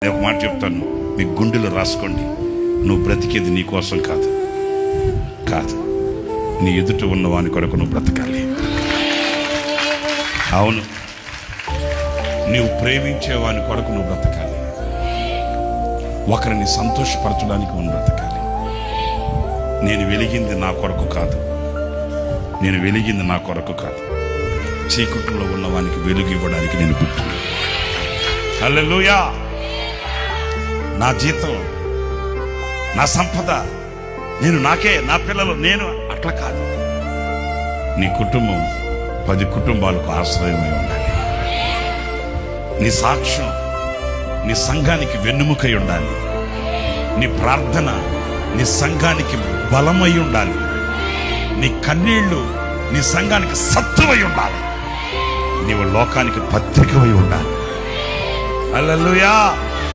నేను ఒక మాట చెప్తాను, మీ గుండెలో రాసుకోండి. నువ్వు బ్రతికేది నీ కోసం కాదు, నీ ఎదుట ఉన్న వాని కొరకు నువ్వు బ్రతకాలి. అవును, నీవు ప్రేమించే వాని కొరకు నువ్వు బ్రతకాలి. ఒకరిని సంతోషపరచడానికి నువ్వు బ్రతకాలి. నేను వెలిగింది నా కొరకు కాదు, చీకట్లో ఉన్న వానికి వెలుగు ఇవ్వడానికి నేను పుట్టాను. హల్లెలూయా. నా జీతం, నా సంపద, నాకే, నా పిల్లలు, అట్లా కాదు. నీ కుటుంబం 10 కుటుంబాలకు ఆశ్రయమై ఉండాలి. నీ సాక్ష్యం నీ సంఘానికి వెన్నుముకై ఉండాలి. నీ ప్రార్థన నీ సంఘానికి బలమై ఉండాలి. నీ కన్నీళ్లు నీ సంఘానికి సత్తువై ఉండాలి. నీవు లోకానికి పత్రికవై ఉండాలి. హల్లెలూయా.